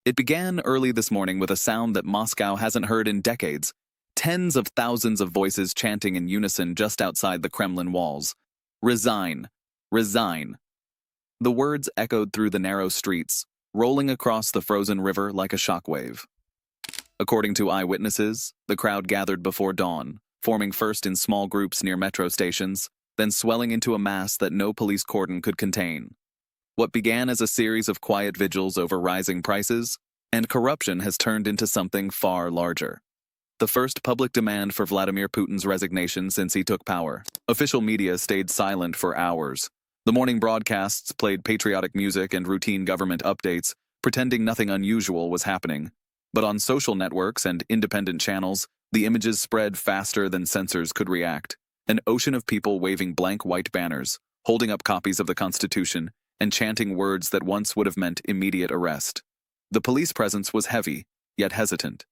It began early this morning with a sound that Moscow hasn't heard in decades. Tens of thousands of voices chanting in unison just outside the Kremlin walls. Resign. Resign. The words echoed through the narrow streets, rolling across the frozen river like a shockwave. According to eyewitnesses, the crowd gathered before dawn, forming first in small groups near metro stations, then swelling into a mass that no police cordon could contain. What began as a series of quiet vigils over rising prices and corruption has turned into something far larger. The first public demand for Vladimir Putin's resignation since he took power. Official media stayed silent for hours. The morning broadcasts played patriotic music and routine government updates, pretending nothing unusual was happening. But on social networks and independent channels, the images spread faster than censors could react. An ocean of people waving blank white banners, holding up copies of the Constitution, and chanting words that once would have meant immediate arrest. The police presence was heavy, yet hesitant.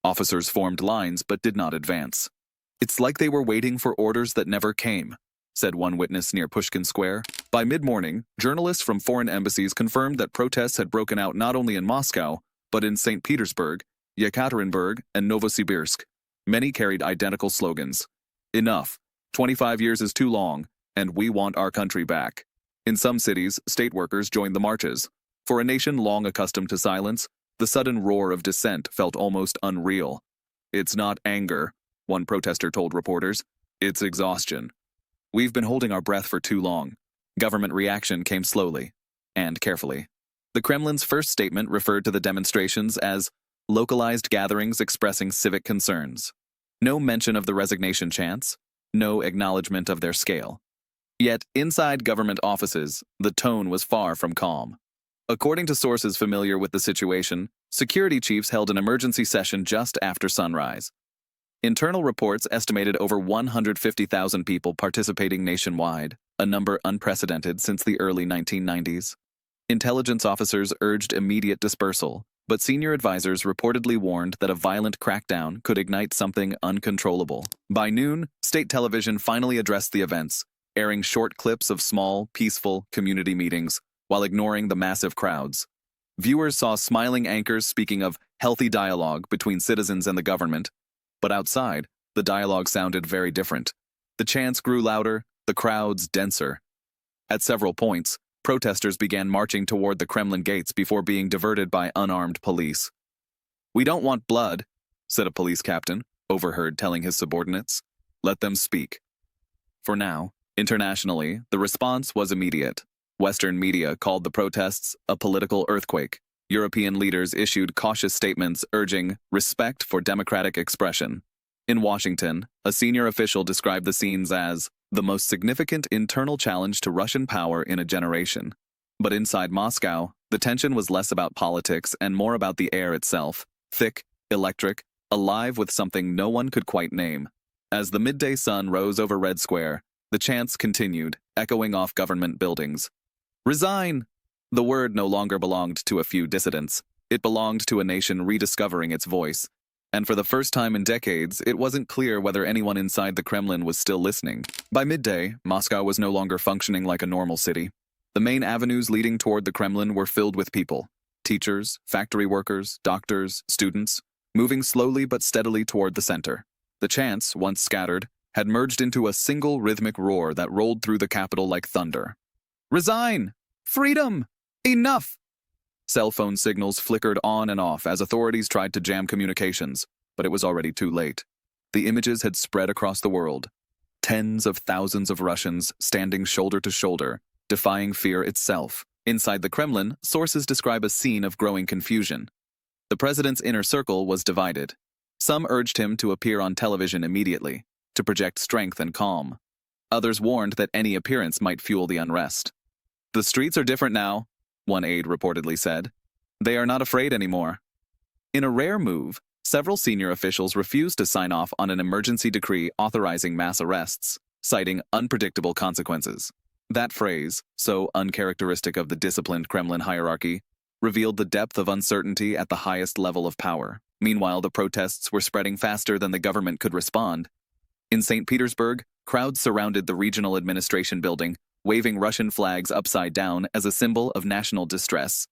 Officers formed lines but did not advance. "It's like they were waiting for orders that never came," said one witness near Pushkin Square. By mid-morning, journalists from foreign embassies confirmed that protests had broken out not only in Moscow, but in St. Petersburg, Yekaterinburg, and Novosibirsk. Many carried identical slogans. "Enough. 25 years is too long, and we want our country back." In some cities, state workers joined the marches. For a nation long accustomed to silence, the sudden roar of dissent felt almost unreal. "It's not anger," one protester told reporters. "It's exhaustion. We've been holding our breath for too long." Government reaction came slowly and carefully. The Kremlin's first statement referred to the demonstrations as localized gatherings expressing civic concerns. No mention of the resignation chants, no acknowledgement of their scale. Yet, inside government offices, the tone was far from calm. According to sources familiar with the situation, security chiefs held an emergency session just after sunrise. Internal reports estimated over 150,000 people participating nationwide, a number unprecedented since the early 1990s. Intelligence officers urged immediate dispersal, but senior advisors reportedly warned that a violent crackdown could ignite something uncontrollable. By noon, state television finally addressed the events, airing short clips of small, peaceful community meetings, while ignoring the massive crowds. Viewers saw smiling anchors speaking of healthy dialogue between citizens and the government, but outside, the dialogue sounded very different. The chants grew louder, the crowds denser. At several points, protesters began marching toward the Kremlin gates before being diverted by unarmed police. "We don't want blood," said a police captain, overheard telling his subordinates. "Let them speak." For now, internationally, the response was immediate. Western media called the protests a political earthquake. European leaders issued cautious statements urging respect for democratic expression. In Washington, a senior official described the scenes as the most significant internal challenge to Russian power in a generation. But inside Moscow, the tension was less about politics and more about the air itself, thick, electric, alive with something no one could quite name. As the midday sun rose over Red Square, the chants continued, echoing off government buildings. "Resign!" The word no longer belonged to a few dissidents. It belonged to a nation rediscovering its voice. And for the first time in decades, it wasn't clear whether anyone inside the Kremlin was still listening. By midday, Moscow was no longer functioning like a normal city. The main avenues leading toward the Kremlin were filled with people. Teachers, factory workers, doctors, students, moving slowly but steadily toward the center. The chants, once scattered, had merged into a single rhythmic roar that rolled through the capital like thunder. "Resign! Freedom! Enough!" Cell phone signals flickered on and off as authorities tried to jam communications, but it was already too late. The images had spread across the world. Tens of thousands of Russians standing shoulder to shoulder, defying fear itself. Inside the Kremlin, sources describe a scene of growing confusion. The president's inner circle was divided. Some urged him to appear on television immediately, to project strength and calm. Others warned that any appearance might fuel the unrest. "The streets are different now," one aide reportedly said. "They are not afraid anymore." In a rare move, several senior officials refused to sign off on an emergency decree authorizing mass arrests, citing unpredictable consequences. That phrase, so uncharacteristic of the disciplined Kremlin hierarchy, revealed the depth of uncertainty at the highest level of power. Meanwhile, the protests were spreading faster than the government could respond. In St. Petersburg, crowds surrounded the regional administration building, waving Russian flags upside down as a symbol of national distress.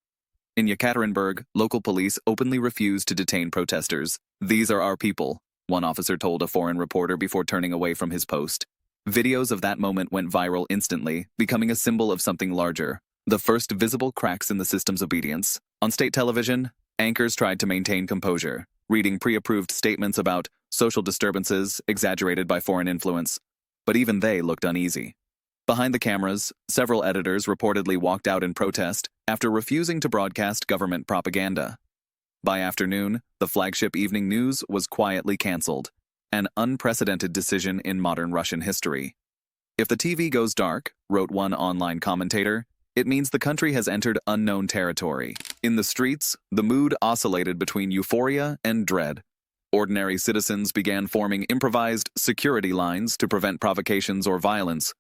In Yekaterinburg, local police openly refused to detain protesters. "These are our people," one officer told a foreign reporter before turning away from his post. Videos of that moment went viral instantly, becoming a symbol of something larger, the first visible cracks in the system's obedience. On state television, anchors tried to maintain composure, reading pre-approved statements about social disturbances exaggerated by foreign influence. But even they looked uneasy. Behind the cameras, several editors reportedly walked out in protest after refusing to broadcast government propaganda. By afternoon, the flagship evening news was quietly canceled, an unprecedented decision in modern Russian history. "If the TV goes dark," wrote one online commentator, "it means the country has entered unknown territory." In the streets, the mood oscillated between euphoria and dread. Ordinary citizens began forming improvised security lines to prevent provocations or violence.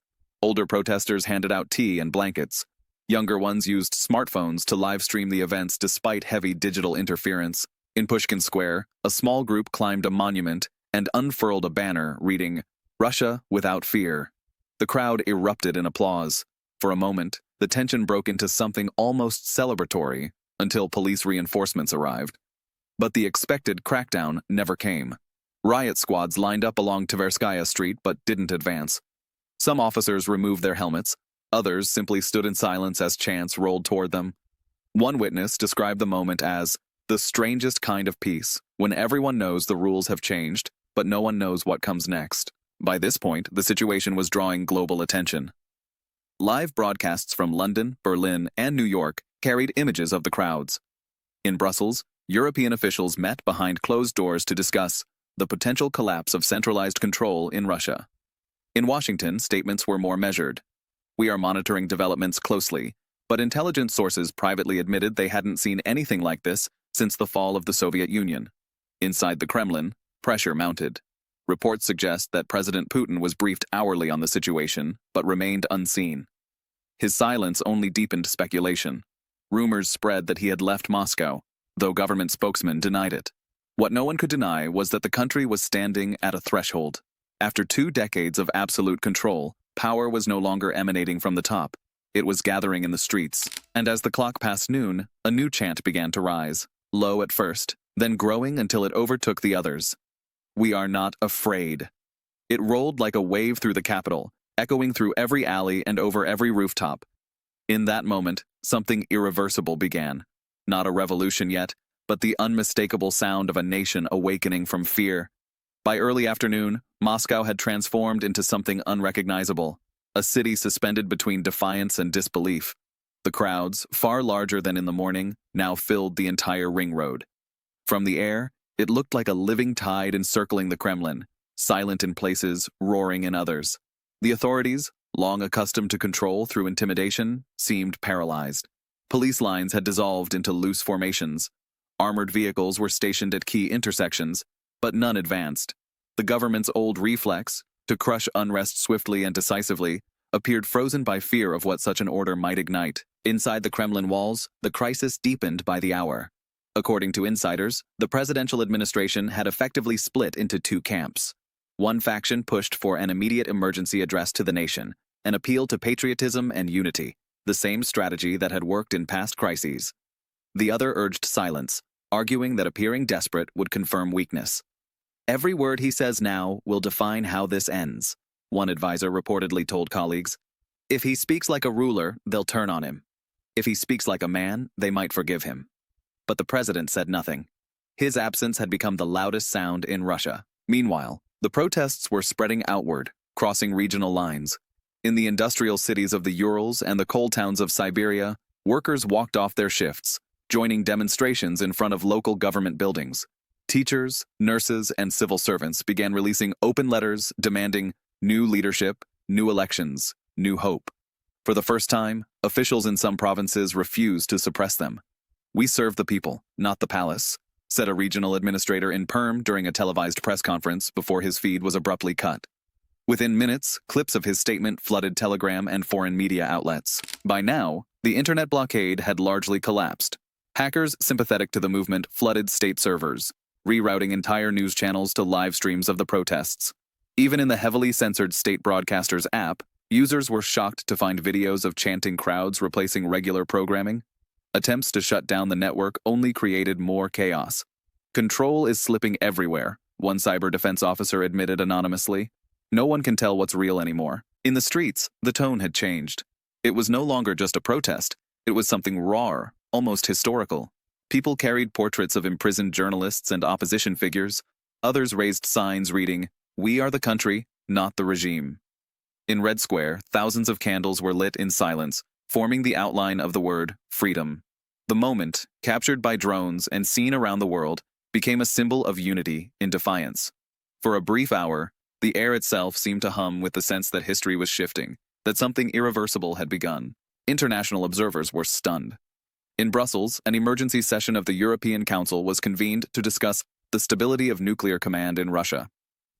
Older protesters handed out tea and blankets. Younger ones used smartphones to live-stream the events despite heavy digital interference. In Pushkin Square, a small group climbed a monument and unfurled a banner reading, "Russia without fear." The crowd erupted in applause. For a moment, the tension broke into something almost celebratory until police reinforcements arrived. But the expected crackdown never came. Riot squads lined up along Tverskaya Street but didn't advance. Some officers removed their helmets, others simply stood in silence as chants rolled toward them. One witness described the moment as the strangest kind of peace, when everyone knows the rules have changed, but no one knows what comes next. By this point, the situation was drawing global attention. Live broadcasts from London, Berlin, and New York carried images of the crowds. In Brussels, European officials met behind closed doors to discuss the potential collapse of centralized control in Russia. In Washington, statements were more measured. "We are monitoring developments closely, but intelligence sources privately admitted they hadn't seen anything like this since the fall of the Soviet Union." Inside the Kremlin, pressure mounted. Reports suggest that President Putin was briefed hourly on the situation, but remained unseen. His silence only deepened speculation. Rumors spread that he had left Moscow, though government spokesmen denied it. What no one could deny was that the country was standing at a threshold. After 2 decades of absolute control, power was no longer emanating from the top. It was gathering in the streets. And as the clock passed noon, a new chant began to rise, low at first, then growing until it overtook the others. "We are not afraid." It rolled like a wave through the capital, echoing through every alley and over every rooftop. In that moment, something irreversible began. Not a revolution yet, but the unmistakable sound of a nation awakening from fear. By early afternoon, Moscow had transformed into something unrecognizable, a city suspended between defiance and disbelief. The crowds, far larger than in the morning, now filled the entire ring road. From the air, it looked like a living tide encircling the Kremlin, silent in places, roaring in others. The authorities, long accustomed to control through intimidation, seemed paralyzed. Police lines had dissolved into loose formations. Armored vehicles were stationed at key intersections, but none advanced. The government's old reflex, to crush unrest swiftly and decisively, appeared frozen by fear of what such an order might ignite. Inside the Kremlin walls, the crisis deepened by the hour. According to insiders, the presidential administration had effectively split into 2 camps. One faction pushed for an immediate emergency address to the nation, an appeal to patriotism and unity, the same strategy that had worked in past crises. The other urged silence, arguing that appearing desperate would confirm weakness. "Every word he says now will define how this ends," one advisor reportedly told colleagues. "If he speaks like a ruler, they'll turn on him. If he speaks like a man, they might forgive him." But the president said nothing. His absence had become the loudest sound in Russia. Meanwhile, the protests were spreading outward, crossing regional lines. In the industrial cities of the Urals and the coal towns of Siberia, workers walked off their shifts, joining demonstrations in front of local government buildings. Teachers, nurses, and civil servants began releasing open letters demanding new leadership, new elections, new hope. For the first time, officials in some provinces refused to suppress them. "We serve the people, not the palace," said a regional administrator in Perm during a televised press conference before his feed was abruptly cut. Within minutes, clips of his statement flooded Telegram and foreign media outlets. By now, the internet blockade had largely collapsed. Hackers sympathetic to the movement flooded state servers, rerouting entire news channels to live streams of the protests. Even in the heavily censored state broadcaster's app, users were shocked to find videos of chanting crowds replacing regular programming. Attempts to shut down the network only created more chaos. Control is slipping everywhere, one cyber defense officer admitted anonymously. No one can tell what's real anymore. In the streets, the tone had changed. It was no longer just a protest. It was something raw, almost historical. People carried portraits of imprisoned journalists and opposition figures. Others raised signs reading, "We are the country, not the regime." In Red Square, thousands of candles were lit in silence, forming the outline of the word freedom. The moment, captured by drones and seen around the world, became a symbol of unity in defiance. For a brief hour, the air itself seemed to hum with the sense that history was shifting, that something irreversible had begun. International observers were stunned. In Brussels, an emergency session of the European Council was convened to discuss the stability of nuclear command in Russia.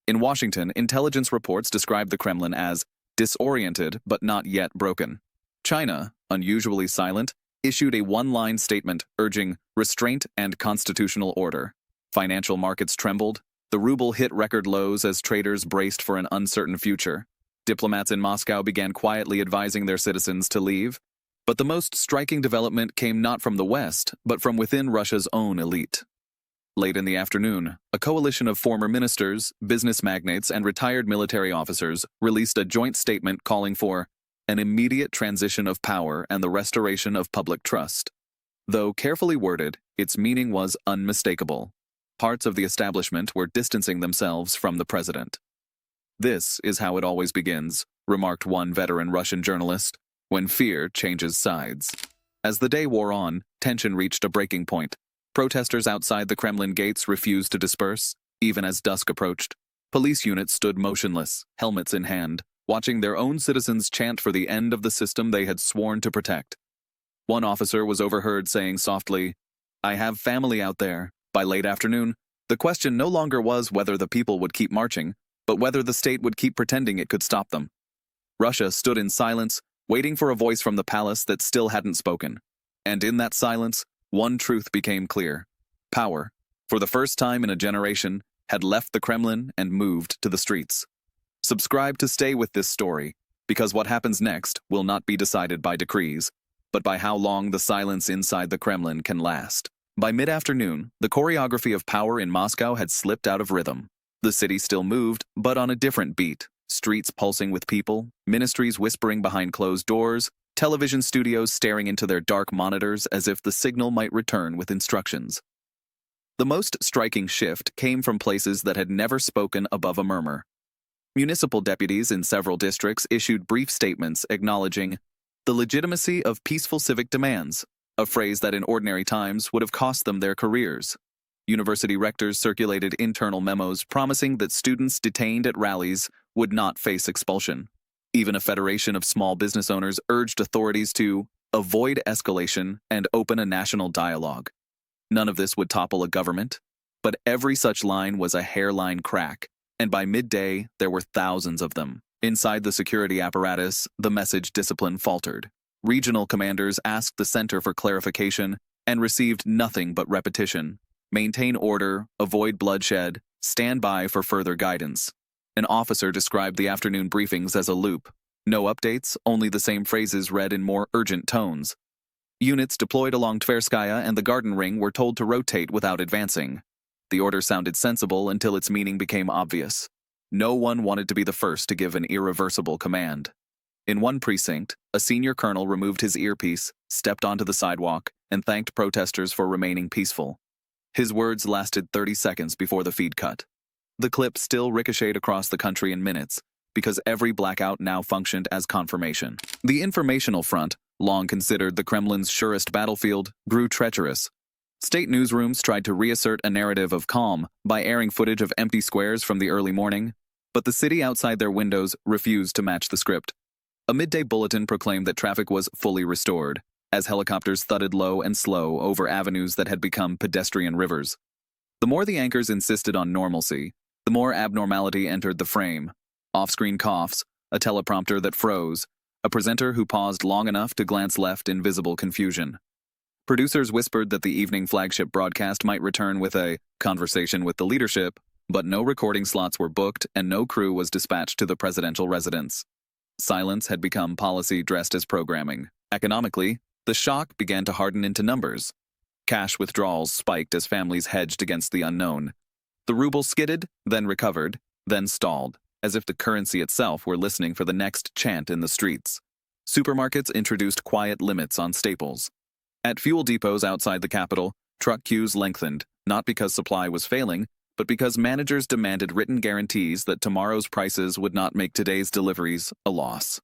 In Washington, intelligence reports described the Kremlin as disoriented but not yet broken. China, unusually silent, issued a one-line statement urging restraint and constitutional order. Financial markets trembled. The ruble hit record lows as traders braced for an uncertain future. Diplomats in Moscow began quietly advising their citizens to leave. But the most striking development came not from the West, but from within Russia's own elite. Late in the afternoon, a coalition of former ministers, business magnates, and retired military officers released a joint statement calling for an immediate transition of power and the restoration of public trust. Though carefully worded, its meaning was unmistakable. Parts of the establishment were distancing themselves from the president. "This is how it always begins," remarked one veteran Russian journalist, "when fear changes sides." As the day wore on, tension reached a breaking point. Protesters outside the Kremlin gates refused to disperse. Even as dusk approached, police units stood motionless, helmets in hand, watching their own citizens chant for the end of the system they had sworn to protect. One officer was overheard saying softly, "I have family out there." By late afternoon, the question no longer was whether the people would keep marching, but whether the state would keep pretending it could stop them. Russia stood in silence, waiting for a voice from the palace that still hadn't spoken. And in that silence, one truth became clear. Power, for the first time in a generation, had left the Kremlin and moved to the streets. Subscribe to stay with this story, because what happens next will not be decided by decrees, but by how long the silence inside the Kremlin can last. By mid-afternoon, the choreography of power in Moscow had slipped out of rhythm. The city still moved, but on a different beat. Streets pulsing with people, ministries whispering behind closed doors, television studios staring into their dark monitors as if the signal might return with instructions. The most striking shift came from places that had never spoken above a murmur. Municipal deputies in several districts issued brief statements acknowledging the legitimacy of peaceful civic demands, a phrase that in ordinary times would have cost them their careers. University rectors circulated internal memos promising that students detained at rallies would not face expulsion. Even a federation of small business owners urged authorities to avoid escalation and open a national dialogue. None of this would topple a government, but every such line was a hairline crack, and by midday there were thousands of them. Inside the security apparatus, the message discipline faltered. Regional commanders asked the center for clarification and received nothing but repetition. Maintain order, avoid bloodshed, stand by for further guidance. An officer described the afternoon briefings as a loop. No updates, only the same phrases read in more urgent tones. Units deployed along Tverskaya and the Garden Ring were told to rotate without advancing. The order sounded sensible until its meaning became obvious. No one wanted to be the first to give an irreversible command. In one precinct, a senior colonel removed his earpiece, stepped onto the sidewalk, and thanked protesters for remaining peaceful. His words lasted 30 seconds before the feed cut. The clip still ricocheted across the country in minutes, because every blackout now functioned as confirmation. The informational front, long considered the Kremlin's surest battlefield, grew treacherous. State newsrooms tried to reassert a narrative of calm by airing footage of empty squares from the early morning, but the city outside their windows refused to match the script. A midday bulletin proclaimed that traffic was fully restored, as helicopters thudded low and slow over avenues that had become pedestrian rivers. The more the anchors insisted on normalcy, the more abnormality entered the frame. Off-screen coughs, a teleprompter that froze, a presenter who paused long enough to glance left in visible confusion. Producers whispered that the evening flagship broadcast might return with a conversation with the leadership, but no recording slots were booked and no crew was dispatched to the presidential residence. Silence had become policy dressed as programming. Economically, The shock began to harden into numbers. Cash withdrawals spiked as families hedged against the unknown. The ruble skidded, then recovered, then stalled, as if the currency itself were listening for the next chant in the streets. Supermarkets introduced quiet limits on staples. At fuel depots outside the capital, truck queues lengthened, not because supply was failing, but because managers demanded written guarantees that tomorrow's prices would not make today's deliveries a loss.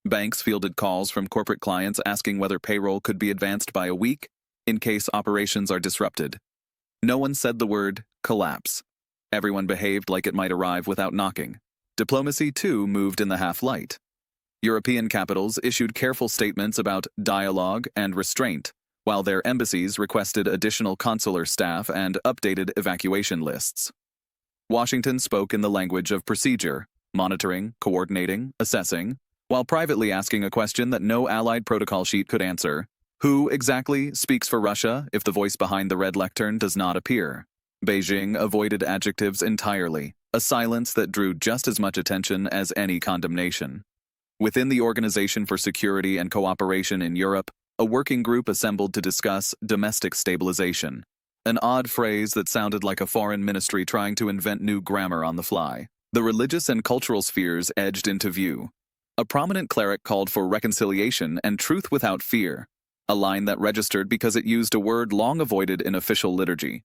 Banks fielded calls from corporate clients asking whether payroll could be advanced by a week in case operations are disrupted. No one said the word collapse. Everyone behaved like it might arrive without knocking. Diplomacy, too, moved in the half-light. European capitals issued careful statements about dialogue and restraint, while their embassies requested additional consular staff and updated evacuation lists. Washington spoke in the language of procedure, monitoring, coordinating, assessing, while privately asking a question that no Allied protocol sheet could answer. Who exactly speaks for Russia if the voice behind the red lectern does not appear? Beijing avoided adjectives entirely, a silence that drew just as much attention as any condemnation. Within the Organization for Security and Cooperation in Europe, a working group assembled to discuss domestic stabilization, an odd phrase that sounded like a foreign ministry trying to invent new grammar on the fly. The religious and cultural spheres edged into view. A prominent cleric called for reconciliation and truth without fear, a line that registered because it used a word long avoided in official liturgy.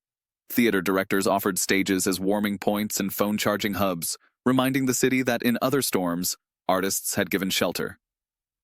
Theater directors offered stages as warming points and phone-charging hubs, reminding the city that in other storms, artists had given shelter.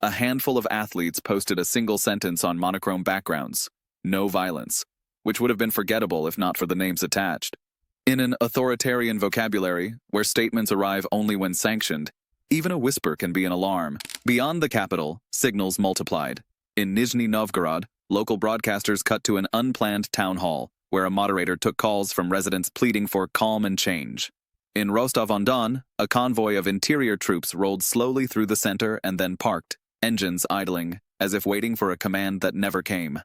A handful of athletes posted a single sentence on monochrome backgrounds, "No violence," which would have been forgettable if not for the names attached. In an authoritarian vocabulary, where statements arrive only when sanctioned, even a whisper can be an alarm. Beyond the capital, signals multiplied. In Nizhny Novgorod, local broadcasters cut to an unplanned town hall, where a moderator took calls from residents pleading for calm and change. In Rostov-on-Don, a convoy of interior troops rolled slowly through the center and then parked, engines idling, as if waiting for a command that never came.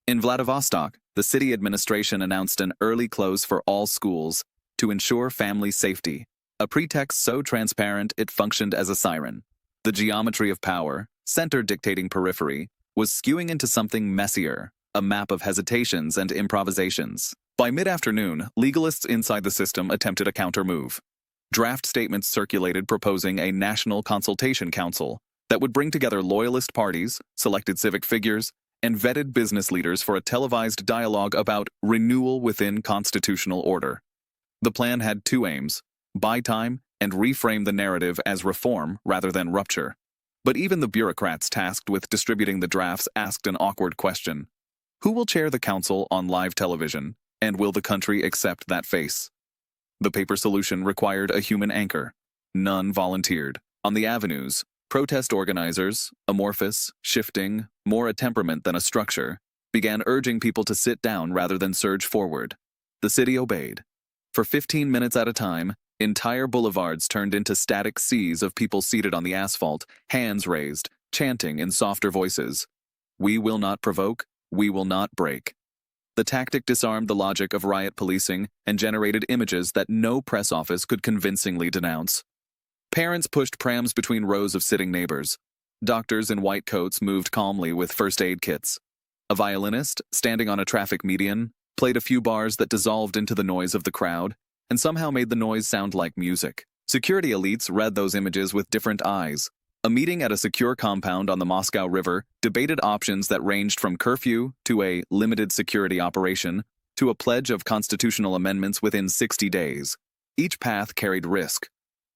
In Vladivostok, the city administration announced an early close for all schools to ensure family safety, a pretext so transparent it functioned as a siren. The geometry of power, center dictating periphery, was skewing into something messier, a map of hesitations and improvisations. By mid-afternoon, legalists inside the system attempted a counter-move. Draft statements circulated proposing a national consultation council that would bring together loyalist parties, selected civic figures, and vetted business leaders for a televised dialogue about renewal within constitutional order. The plan had two aims: buy time and reframe the narrative as reform rather than rupture. But even the bureaucrats tasked with distributing the drafts asked an awkward question. Who will chair the council on live television? And will the country accept that face? The paper solution required a human anchor. None volunteered. On the avenues, protest organizers, amorphous, shifting, more a temperament than a structure, began urging people to sit down rather than surge forward. The city obeyed. For 15 minutes at a time, entire boulevards turned into static seas of people seated on the asphalt, hands raised, chanting in softer voices. We will not provoke, we will not break. The tactic disarmed the logic of riot policing and generated images that no press office could convincingly denounce. Parents pushed prams between rows of sitting neighbors. Doctors in white coats moved calmly with first aid kits. A violinist, standing on a traffic median, played a few bars that dissolved into the noise of the crowd and somehow made the noise sound like music. Security elites read those images with different eyes. A meeting at a secure compound on the Moscow River debated options that ranged from curfew to a limited security operation to a pledge of constitutional amendments within 60 days. Each path carried risk.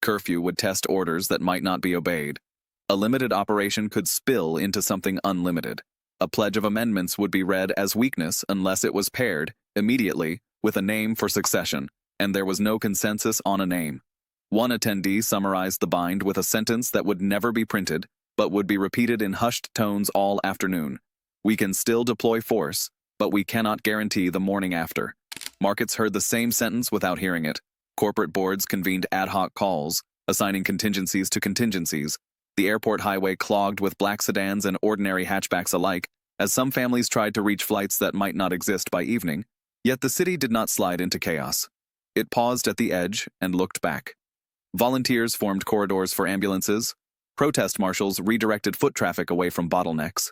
Curfew would test orders that might not be obeyed. A limited operation could spill into something unlimited. A pledge of amendments would be read as weakness unless it was paired, immediately, with a name for succession, and there was no consensus on a name. One attendee summarized the bind with a sentence that would never be printed, but would be repeated in hushed tones all afternoon. We can still deploy force, but we cannot guarantee the morning after. Markets heard the same sentence without hearing it. Corporate boards convened ad hoc calls, assigning contingencies to contingencies. The airport highway clogged with black sedans and ordinary hatchbacks alike, as some families tried to reach flights that might not exist by evening. Yet the city did not slide into chaos. It paused at the edge and looked back. Volunteers formed corridors for ambulances. Protest marshals redirected foot traffic away from bottlenecks.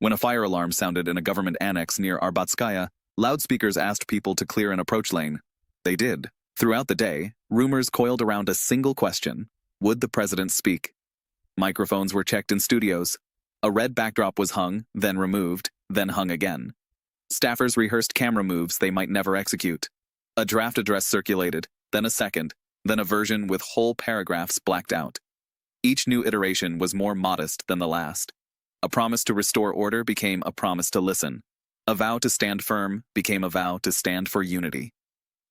When a fire alarm sounded in a government annex near Arbatskaya, loudspeakers asked people to clear an approach lane. They did. Throughout the day, rumors coiled around a single question: would the president speak? Microphones were checked in studios. A red backdrop was hung, then removed, then hung again. Staffers rehearsed camera moves they might never execute. A draft address circulated, then a second, then a version with whole paragraphs blacked out. Each new iteration was more modest than the last. A promise to restore order became a promise to listen. A vow to stand firm became a vow to stand for unity.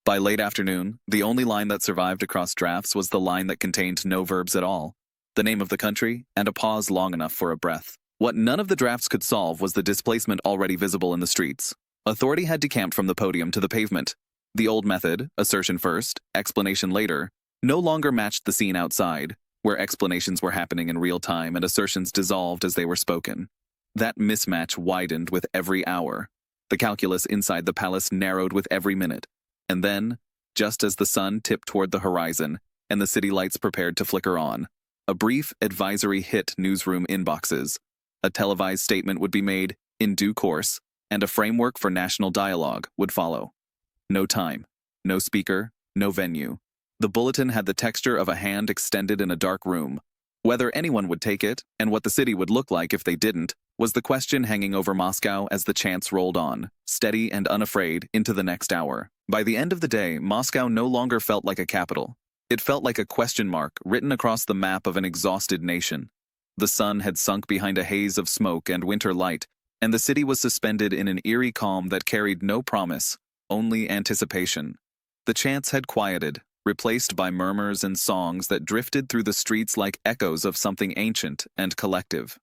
By late afternoon, the only line that survived across drafts was the line that contained no verbs at all, the name of the country, and a pause long enough for a breath. What none of the drafts could solve was the displacement already visible in the streets. Authority had decamped from the podium to the pavement. The old method, assertion first, explanation later, no longer matched the scene outside, where explanations were happening in real time and assertions dissolved as they were spoken. That mismatch widened with every hour. The calculus inside the palace narrowed with every minute. And then, just as the sun tipped toward the horizon and the city lights prepared to flicker on, a brief advisory hit newsroom inboxes. A televised statement would be made, in due course, and a framework for national dialogue would follow. No time, no speaker, no venue. The bulletin had the texture of a hand extended in a dark room. Whether anyone would take it, and what the city would look like if they didn't, was the question hanging over Moscow as the chants rolled on, steady and unafraid, into the next hour. By the end of the day, Moscow no longer felt like a capital. It felt like a question mark written across the map of an exhausted nation. The sun had sunk behind a haze of smoke and winter light, and the city was suspended in an eerie calm that carried no promise, only anticipation. The chants had quieted, replaced by murmurs and songs that drifted through the streets like echoes of something ancient and collective.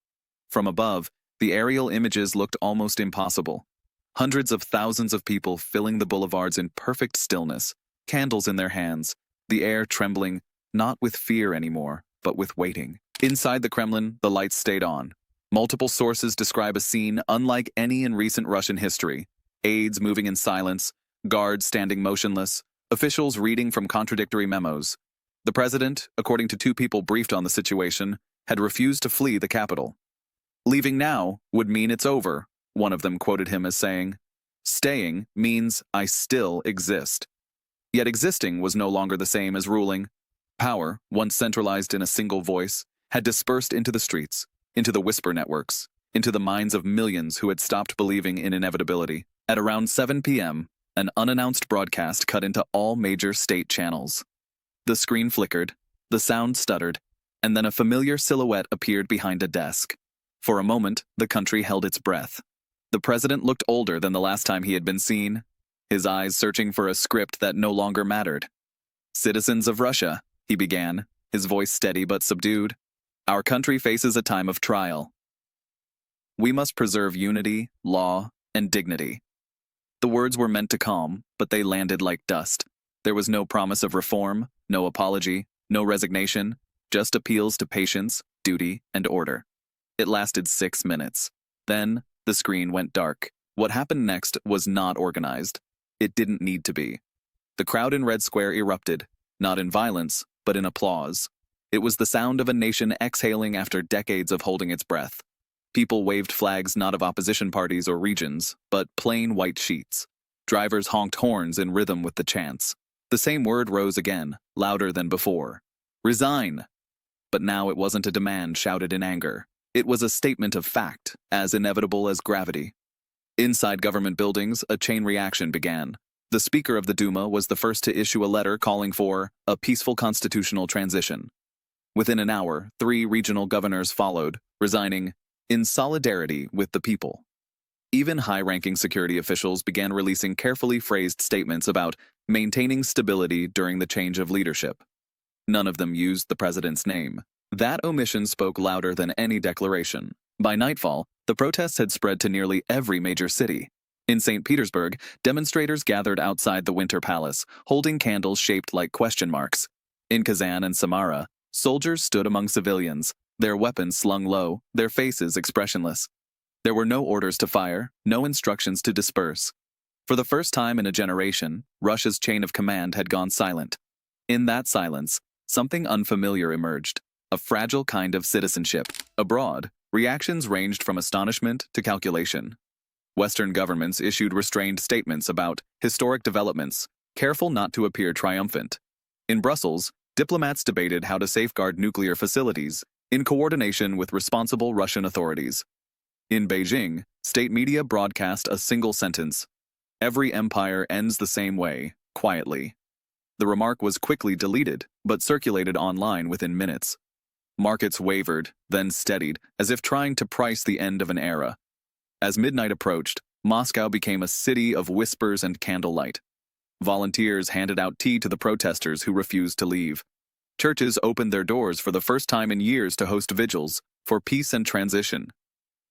From above, the aerial images looked almost impossible. Hundreds of thousands of people filling the boulevards in perfect stillness, candles in their hands, the air trembling, not with fear anymore, but with waiting. Inside the Kremlin, the lights stayed on. Multiple sources describe a scene unlike any in recent Russian history. Aides moving in silence, guards standing motionless, officials reading from contradictory memos. The president, according to two people briefed on the situation, had refused to flee the capital. Leaving now would mean it's over, one of them quoted him as saying. Staying means I still exist. Yet existing was no longer the same as ruling. Power, once centralized in a single voice, had dispersed into the streets, into the whisper networks, into the minds of millions who had stopped believing in inevitability. At around 7 p.m., an unannounced broadcast cut into all major state channels. The screen flickered, the sound stuttered, and then a familiar silhouette appeared behind a desk. For a moment, the country held its breath. The president looked older than the last time he had been seen, his eyes searching for a script that no longer mattered. Citizens of Russia, he began, his voice steady but subdued. Our country faces a time of trial. We must preserve unity, law, and dignity. The words were meant to calm, but they landed like dust. There was no promise of reform, no apology, no resignation, just appeals to patience, duty, and order. It lasted 6 minutes. Then, the screen went dark. What happened next was not organized. It didn't need to be. The crowd in Red Square erupted, not in violence, but in applause. It was the sound of a nation exhaling after decades of holding its breath. People waved flags not of opposition parties or regions, but plain white sheets. Drivers honked horns in rhythm with the chants. The same word rose again, louder than before. Resign! But now it wasn't a demand shouted in anger. It was a statement of fact, as inevitable as gravity. Inside government buildings, a chain reaction began. The Speaker of the Duma was the first to issue a letter calling for a peaceful constitutional transition. Within an hour, 3 regional governors followed, resigning in solidarity with the people. Even high-ranking security officials began releasing carefully phrased statements about maintaining stability during the change of leadership. None of them used the president's name. That omission spoke louder than any declaration. By nightfall, the protests had spread to nearly every major city. In St. Petersburg, demonstrators gathered outside the Winter Palace, holding candles shaped like question marks. In Kazan and Samara, soldiers stood among civilians, their weapons slung low, their faces expressionless. There were no orders to fire, no instructions to disperse. For the first time in a generation, Russia's chain of command had gone silent. In that silence, something unfamiliar emerged, a fragile kind of citizenship. Abroad, Reactions ranged from astonishment to calculation. Western governments issued restrained statements about historic developments, careful not to appear triumphant. In Brussels, diplomats debated how to safeguard nuclear facilities, in coordination with responsible Russian authorities. In Beijing, state media broadcast a single sentence: "Every empire ends the same way, quietly." The remark was quickly deleted, but circulated online within minutes. Markets wavered, then steadied, as if trying to price the end of an era. As midnight approached, Moscow became a city of whispers and candlelight. Volunteers handed out tea to the protesters who refused to leave. Churches opened their doors for the first time in years to host vigils for peace and transition.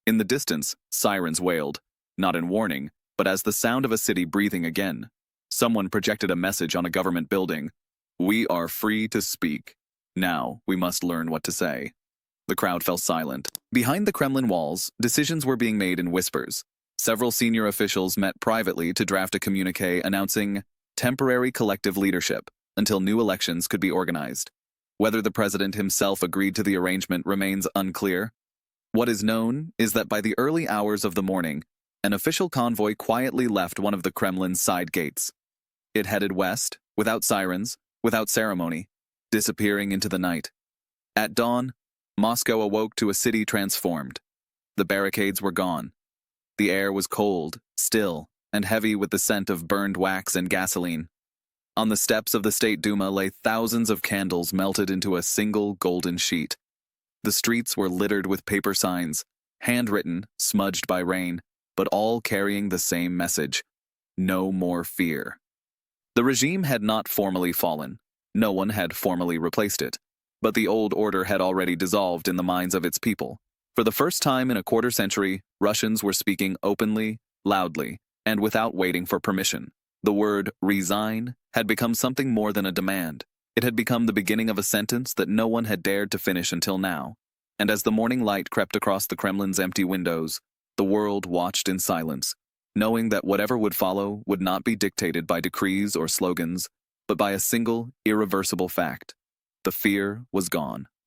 In the distance, sirens wailed, not in warning, but as the sound of a city breathing again. Someone projected a message on a government building: "We are free to speak. Now we must learn what to say." The crowd fell silent. Behind the Kremlin walls, decisions were being made in whispers. Several senior officials met privately to draft a communiqué announcing temporary collective leadership until new elections could be organized. Whether the president himself agreed to the arrangement remains unclear. What is known is that by the early hours of the morning, an official convoy quietly left one of the Kremlin's side gates. It headed west, without sirens, without ceremony, disappearing into the night. At dawn, Moscow awoke to a city transformed. The barricades were gone. The air was cold, still, and heavy with the scent of burned wax and gasoline. On the steps of the State Duma lay thousands of candles melted into a single golden sheet. The streets were littered with paper signs, handwritten, smudged by rain, but all carrying the same message: no more fear. The regime had not formally fallen. No one had formally replaced it. But the old order had already dissolved in the minds of its people. For the first time in a quarter century, Russians were speaking openly, loudly, and without waiting for permission. The word resign had become something more than a demand. It had become the beginning of a sentence that no one had dared to finish until now. And as the morning light crept across the Kremlin's empty windows, the world watched in silence, knowing that whatever would follow would not be dictated by decrees or slogans, but by a single, irreversible fact: the fear was gone.